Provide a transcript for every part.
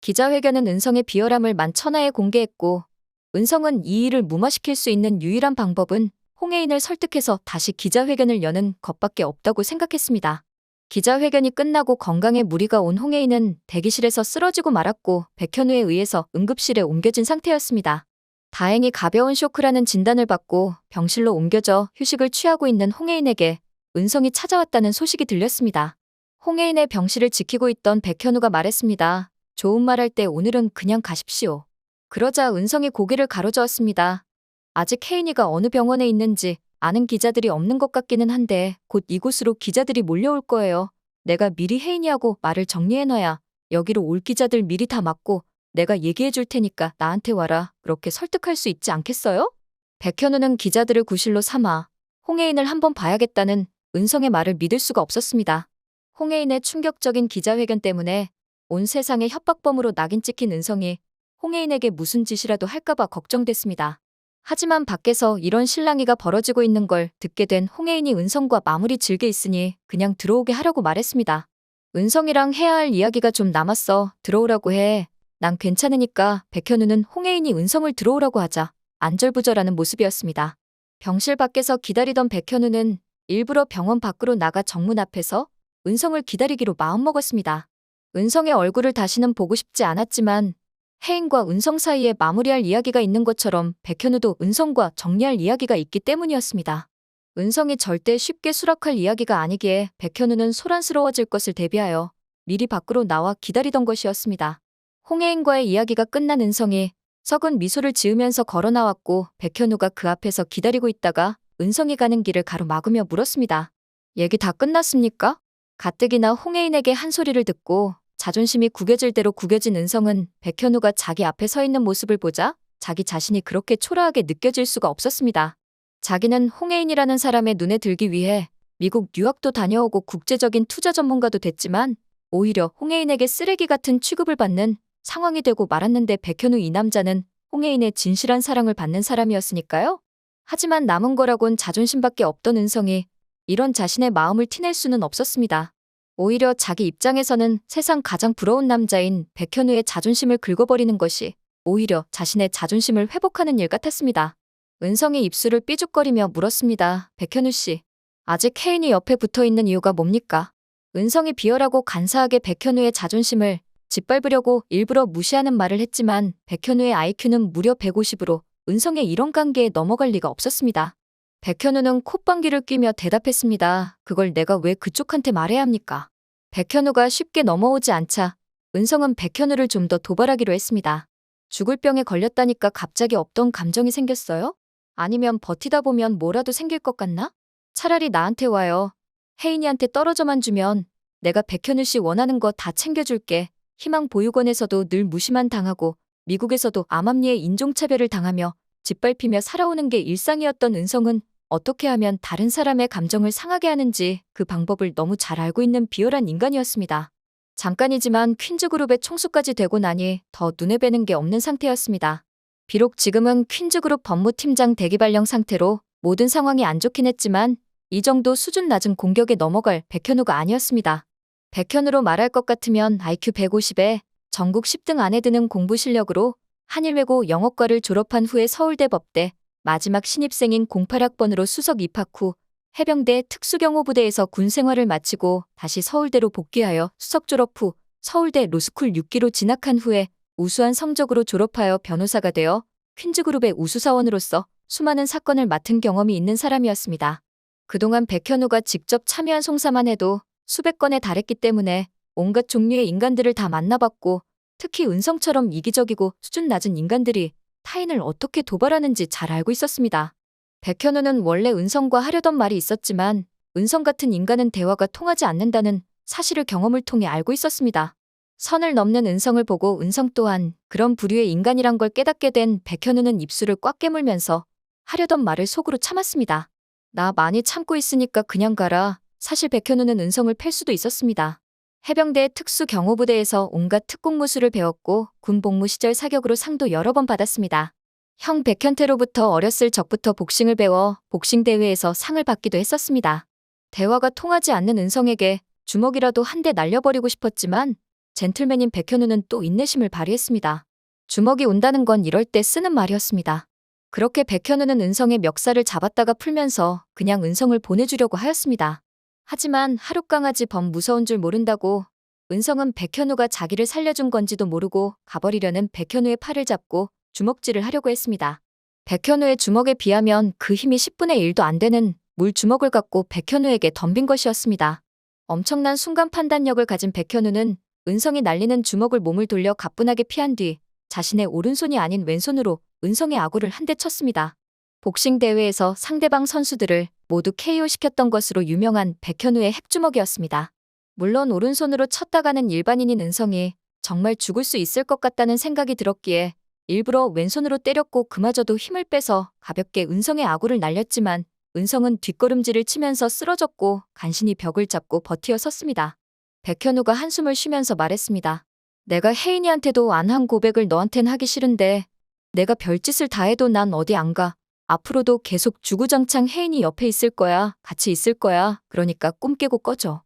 기자회견은 은성의 비열함을 만천하에 공개했고, 은성은 이 일을 무마시킬 수 있는 유일한 방법은 홍해인을 설득해서 다시 기자회견을 여는 것밖에 없다고 생각했습니다. 기자회견이 끝나고 건강에 무리가 온 홍해인은 대기실에서 쓰러지고 말았고 백현우에 의해서 응급실에 옮겨진 상태였습니다. 다행히 가벼운 쇼크라는 진단을 받고 병실로 옮겨져 휴식을 취하고 있는 홍해인에게 은성이 찾아왔다는 소식이 들렸습니다. 홍해인의 병실을 지키고 있던 백현우가 말했습니다. 좋은 말 할 때 오늘은 그냥 가십시오. 그러자 은성이 고개를 가로저었습니다. 아직 혜인이가 어느 병원에 있는지 아는 기자들이 없는 것 같기는 한데 곧 이곳으로 기자들이 몰려올 거예요. 내가 미리 혜인이하고 말을 정리해놔야 여기로 올 기자들 미리 다 막고 내가 얘기해 줄 테니까 나한테 와라. 그렇게 설득할 수 있지 않겠어요? 백현우는 기자들을 구실로 삼아 홍해인을 한번 봐야겠다는 은성의 말을 믿을 수가 없었습니다. 홍해인의 충격적인 기자회견 때문에 온 세상에 협박범으로 낙인 찍힌 은성이 홍해인에게 무슨 짓이라도 할까봐 걱정됐습니다. 하지만 밖에서 이런 실랑이가 벌어지고 있는 걸 듣게 된 홍해인이 은성과 마무리 질게 있으니 그냥 들어오게 하려고 말했습니다. 은성이랑 해야 할 이야기가 좀 남았어. 들어오라고 해. 난 괜찮으니까. 백현우는 홍해인이 은성을 들어오라고 하자 안절부절하는 모습이었습니다. 병실 밖에서 기다리던 백현우는 일부러 병원 밖으로 나가 정문 앞에서 은성을 기다리기로 마음먹었습니다. 은성의 얼굴을 다시는 보고 싶지 않았지만 혜인과 은성 사이에 마무리할 이야기가 있는 것처럼 백현우도 은성과 정리할 이야기가 있기 때문이었습니다. 은성이 절대 쉽게 수락할 이야기가 아니기에 백현우는 소란스러워질 것을 대비하여 미리 밖으로 나와 기다리던 것이었습니다. 홍혜인과의 이야기가 끝난 은성이 썩은 미소를 지으면서 걸어 나왔고 백현우가 그 앞에서 기다리고 있다가 은성이 가는 길을 가로막으며 물었습니다. 얘기 다 끝났습니까? 가뜩이나 홍혜인에게 한 소리를 듣고 자존심이 구겨질 대로 구겨진 은성은 백현우가 자기 앞에 서 있는 모습을 보자 자기 자신이 그렇게 초라하게 느껴질 수가 없었습니다. 자기는 홍혜인이라는 사람의 눈에 들기 위해 미국 유학도 다녀오고 국제적인 투자 전문가도 됐지만 오히려 홍혜인에게 쓰레기 같은 취급을 받는 상황이 되고 말았는데 백현우 이 남자는 홍혜인의 진실한 사랑을 받는 사람이었으니까요. 하지만 남은 거라곤 자존심밖에 없던 은성이 이런 자신의 마음을 티낼 수는 없었습니다. 오히려 자기 입장에서는 세상 가장 부러운 남자인 백현우의 자존심을 긁어버리는 것이 오히려 자신의 자존심을 회복하는 일 같았습니다. 은성이 입술을 삐죽거리며 물었습니다. 백현우 씨, 아직 혜인이 옆에 붙어있는 이유가 뭡니까? 은성이 비열하고 간사하게 백현우의 자존심을 짓밟으려고 일부러 무시하는 말을 했지만 백현우의 IQ는 무려 150으로 은성의 이런 관계에 넘어갈 리가 없었습니다. 백현우는 콧방귀를 뀌며 대답했습니다. 그걸 내가 왜 그쪽한테 말해야 합니까? 백현우가 쉽게 넘어오지 않자 은성은 백현우를 좀 더 도발하기로 했습니다. 죽을 병에 걸렸다니까 갑자기 없던 감정이 생겼어요? 아니면 버티다 보면 뭐라도 생길 것 같나? 차라리 나한테 와요. 혜인이한테 떨어져만 주면 내가 백현우 씨 원하는 거 다 챙겨줄게. 희망보육원에서도 늘 무시만 당하고 미국에서도 암암리에 인종차별을 당하며 짓밟히며 살아오는 게 일상이었던 은성은 어떻게 하면 다른 사람의 감정을 상하게 하는지 그 방법을 너무 잘 알고 있는 비열한 인간이었습니다. 잠깐이지만 퀸즈그룹의 총수까지 되고 나니 더 눈에 뵈는 게 없는 상태였습니다. 비록 지금은 퀸즈그룹 법무팀장 대기발령 상태로 모든 상황이 안 좋긴 했지만 이 정도 수준 낮은 공격에 넘어갈 백현우가 아니었습니다. 백현우로 말할 것 같으면 IQ 150에 전국 10등 안에 드는 공부 실력으로 한일외고 영어과를 졸업한 후에 서울대 법대 마지막 신입생인 08학번으로 수석 입학 후 해병대 특수경호부대에서 군 생활을 마치고 다시 서울대로 복귀하여 수석 졸업 후 서울대 로스쿨 6기로 진학한 후에 우수한 성적으로 졸업하여 변호사가 되어 퀸즈그룹의 우수사원으로서 수많은 사건을 맡은 경험이 있는 사람이었습니다. 그동안 백현우가 직접 참여한 송사만 해도 수백 건에 달했기 때문에 온갖 종류의 인간들을 다 만나봤고 특히 은성처럼 이기적이고 수준 낮은 인간들이 타인을 어떻게 도발하는지 잘 알고 있었습니다. 백현우는 원래 은성과 하려던 말이 있었지만 은성 같은 인간은 대화가 통하지 않는다는 사실을 경험을 통해 알고 있었습니다. 선을 넘는 은성을 보고 은성 또한 그런 부류의 인간이란 걸 깨닫게 된 백현우는 입술을 꽉 깨물면서 하려던 말을 속으로 참았습니다. 나 많이 참고 있으니까 그냥 가라. 사실 백현우는 은성을 팰 수도 있었습니다. 해병대 특수경호부대에서 온갖 특공무술을 배웠고 군 복무 시절 사격으로 상도 여러 번 받았습니다. 형 백현태로부터 어렸을 적부터 복싱을 배워 복싱 대회에서 상을 받기도 했었습니다. 대화가 통하지 않는 은성에게 주먹이라도 한 대 날려버리고 싶었지만 젠틀맨인 백현우는 또 인내심을 발휘했습니다. 주먹이 온다는 건 이럴 때 쓰는 말이었습니다. 그렇게 백현우는 은성의 멱살을 잡았다가 풀면서 그냥 은성을 보내주려고 하였습니다. 하지만 하룻강아지 범 무서운 줄 모른다고 은성은 백현우가 자기를 살려준 건지도 모르고 가버리려는 백현우의 팔을 잡고 주먹질을 하려고 했습니다. 백현우의 주먹에 비하면 그 힘이 10분의 1도 안 되는 물주먹을 갖고 백현우에게 덤빈 것이었습니다. 엄청난 순간 판단력을 가진 백현우는 은성이 날리는 주먹을 몸을 돌려 가뿐하게 피한 뒤 자신의 오른손이 아닌 왼손으로 은성의 아구를 한 대 쳤습니다. 복싱 대회에서 상대방 선수들을 모두 KO시켰던 것으로 유명한 백현우의 핵주먹이었습니다. 물론 오른손으로 쳤다가는 일반인인 은성이 정말 죽을 수 있을 것 같다는 생각이 들었기에 일부러 왼손으로 때렸고 그마저도 힘을 빼서 가볍게 은성의 아구를 날렸지만 은성은 뒷걸음질을 치면서 쓰러졌고 간신히 벽을 잡고 버티어 섰습니다. 백현우가 한숨을 쉬면서 말했습니다. 내가 혜인이한테도 안 한 고백을 너한텐 하기 싫은데 내가 별짓을 다 해도 난 어디 안 가. 앞으로도 계속 주구장창 혜인이 옆에 있을 거야. 같이 있을 거야. 그러니까 꿈 깨고 꺼져.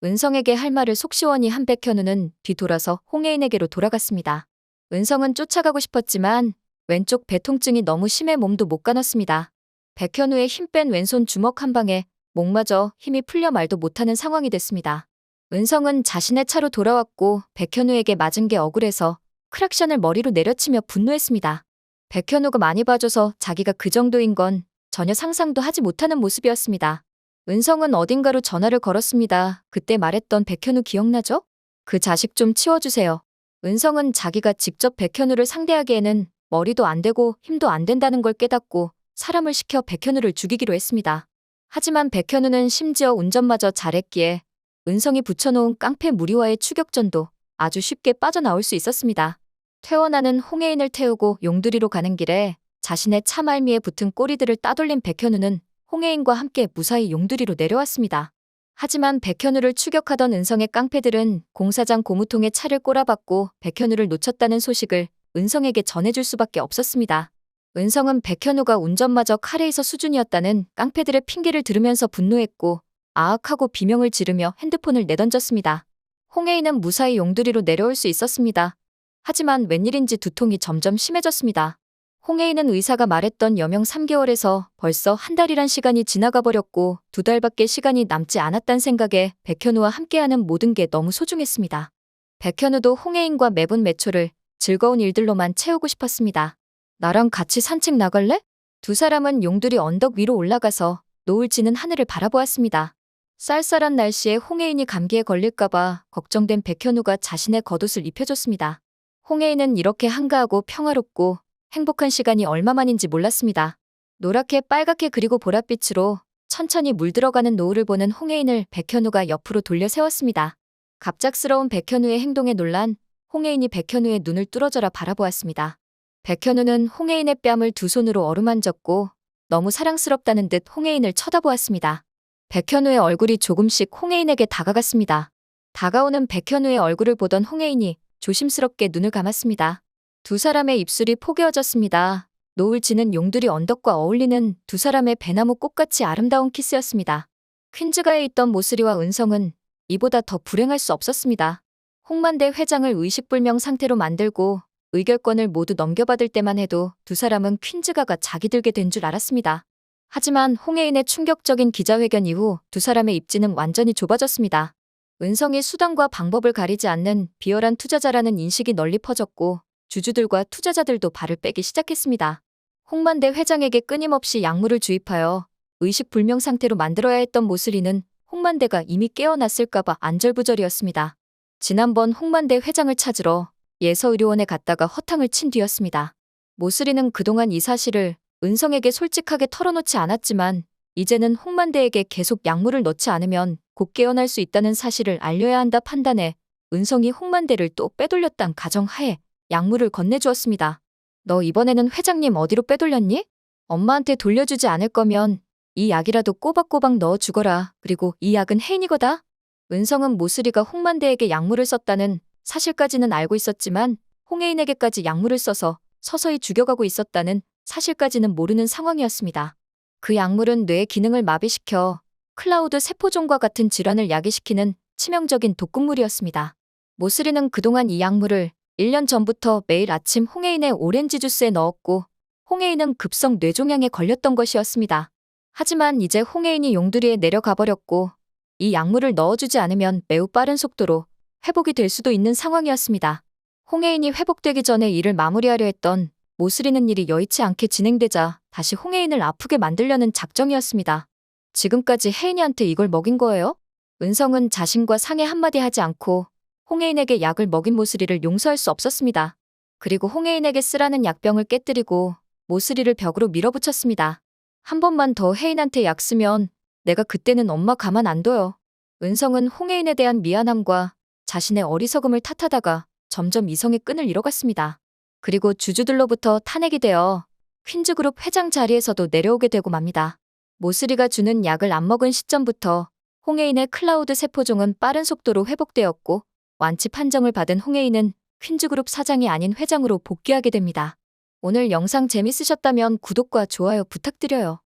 은성에게 할 말을 속 시원히 한 백현우는 뒤돌아서 홍혜인에게로 돌아갔습니다. 은성은 쫓아가고 싶었지만 왼쪽 배 통증이 너무 심해 몸도 못 가눴습니다. 백현우의 힘 뺀 왼손 주먹 한 방에 목마저 힘이 풀려 말도 못하는 상황이 됐습니다. 은성은 자신의 차로 돌아왔고 백현우에게 맞은 게 억울해서 크락션을 머리로 내려치며 분노했습니다. 백현우가 많이 봐줘서 자기가 그 정도인 건 전혀 상상도 하지 못하는 모습이었습니다. 은성은 어딘가로 전화를 걸었습니다. 그때 말했던 백현우 기억나죠? 그 자식 좀 치워주세요. 은성은 자기가 직접 백현우를 상대하기에는 머리도 안 되고 힘도 안 된다는 걸 깨닫고 사람을 시켜 백현우를 죽이기로 했습니다. 하지만 백현우는 심지어 운전마저 잘했기에 은성이 붙여놓은 깡패 무리와의 추격전도 아주 쉽게 빠져나올 수 있었습니다. 퇴원하는 홍혜인을 태우고 용두리로 가는 길에 자신의 차 말미에 붙은 꼬리들을 따돌린 백현우는 홍혜인과 함께 무사히 용두리로 내려왔습니다. 하지만 백현우를 추격하던 은성의 깡패들은 공사장 고무통에 차를 꼬라박고 백현우를 놓쳤다는 소식을 은성에게 전해줄 수밖에 없었습니다. 은성은 백현우가 운전마저 카레이서 수준이었다는 깡패들의 핑계를 들으면서 분노했고 아악하고 비명을 지르며 핸드폰을 내던졌습니다. 홍혜인은 무사히 용두리로 내려올 수 있었습니다. 하지만 웬일인지 두통이 점점 심해졌습니다. 홍혜인은 의사가 말했던 여명 3개월에서 벌써 한 달이란 시간이 지나가 버렸고 2달밖에 시간이 남지 않았단 생각에 백현우와 함께하는 모든 게 너무 소중했습니다. 백현우도 홍혜인과 매분 매초를 즐거운 일들로만 채우고 싶었습니다. 나랑 같이 산책 나갈래? 두 사람은 용두리 언덕 위로 올라가서 노을 지는 하늘을 바라보았습니다. 쌀쌀한 날씨에 홍혜인이 감기에 걸릴까봐 걱정된 백현우가 자신의 겉옷을 입혀줬습니다. 홍혜인은 이렇게 한가하고 평화롭고 행복한 시간이 얼마만인지 몰랐습니다. 노랗게 빨갛게 그리고 보랏빛으로 천천히 물들어가는 노을을 보는 홍혜인을 백현우가 옆으로 돌려 세웠습니다. 갑작스러운 백현우의 행동에 놀란 홍혜인이 백현우의 눈을 뚫어져라 바라보았습니다. 백현우는 홍혜인의 뺨을 두 손으로 어루만졌고 너무 사랑스럽다는 듯 홍혜인을 쳐다보았습니다. 백현우의 얼굴이 조금씩 홍혜인에게 다가갔습니다. 다가오는 백현우의 얼굴을 보던 홍혜인이 조심스럽게 눈을 감았습니다. 두 사람의 입술이 포개어졌습니다. 노을 지는 용두리 언덕과 어울리는 두 사람의 배나무 꽃같이 아름다운 키스였습니다. 퀸즈가에 있던 모스리와 은성은 이보다 더 불행할 수 없었습니다. 홍만대 회장을 의식불명 상태로 만들고 의결권을 모두 넘겨받을 때만 해도 두 사람은 퀸즈가가 자기들게 된 줄 알았습니다. 하지만 홍혜인의 충격적인 기자회견 이후 두 사람의 입지는 완전히 좁아졌습니다. 은성이 수단과 방법을 가리지 않는 비열한 투자자라는 인식이 널리 퍼졌고 주주들과 투자자들도 발을 빼기 시작했습니다. 홍만대 회장에게 끊임없이 약물을 주입하여 의식불명 상태로 만들어야 했던 모스리는 홍만대가 이미 깨어났을까봐 안절부절이었습니다. 지난번 홍만대 회장을 찾으러 예서의료원에 갔다가 허탕을 친 뒤였습니다. 모스리는 그동안 이 사실을 은성에게 솔직하게 털어놓지 않았지만 이제는 홍만대에게 계속 약물을 넣지 않으면 곧 깨어날 수 있다는 사실을 알려야 한다 판단해 은성이 홍만대를 또 빼돌렸단 가정하에 약물을 건네주었습니다. 너 이번에는 회장님 어디로 빼돌렸니? 엄마한테 돌려주지 않을 거면 이 약이라도 꼬박꼬박 넣어 죽어라. 그리고 이 약은 혜인이거다. 은성은 모스리가 홍만대에게 약물을 썼다는 사실까지는 알고 있었지만 홍혜인에게까지 약물을 써서 서서히 죽여가고 있었다는 사실까지는 모르는 상황이었습니다. 그 약물은 뇌의 기능을 마비시켜 클라우드 세포종과 같은 질환을 야기시키는 치명적인 독극물이었습니다. 모스리는 그동안 이 약물을 1년 전부터 매일 아침 홍해인의 오렌지 주스에 넣었고 홍해인은 급성 뇌종양에 걸렸던 것이었습니다. 하지만 이제 홍해인이 용두리에 내려가 버렸고 이 약물을 넣어주지 않으면 매우 빠른 속도로 회복이 될 수도 있는 상황이었습니다. 홍해인이 회복되기 전에 일을 마무리하려 했던 모스리는 일이 여의치 않게 진행되자 다시 홍해인을 아프게 만들려는 작정이었습니다. 지금까지 혜인이한테 이걸 먹인 거예요? 은성은 자신과 상의 한마디 하지 않고 홍해인에게 약을 먹인 모스리를 용서할 수 없었습니다. 그리고 홍해인에게 쓰라는 약병을 깨뜨리고 모스리를 벽으로 밀어붙였습니다. 한 번만 더 혜인한테 약 쓰면 내가 그때는 엄마 가만 안 둬요. 은성은 홍해인에 대한 미안함과 자신의 어리석음을 탓하다가 점점 이성의 끈을 잃어갔습니다. 그리고 주주들로부터 탄핵이 되어 퀸즈그룹 회장 자리에서도 내려오게 되고 맙니다. 모스리가 주는 약을 안 먹은 시점부터 홍해인의 클라우드 세포종은 빠른 속도로 회복되었고 완치 판정을 받은 홍해인은 퀸즈그룹 사장이 아닌 회장으로 복귀하게 됩니다. 오늘 영상 재밌으셨다면 구독과 좋아요 부탁드려요.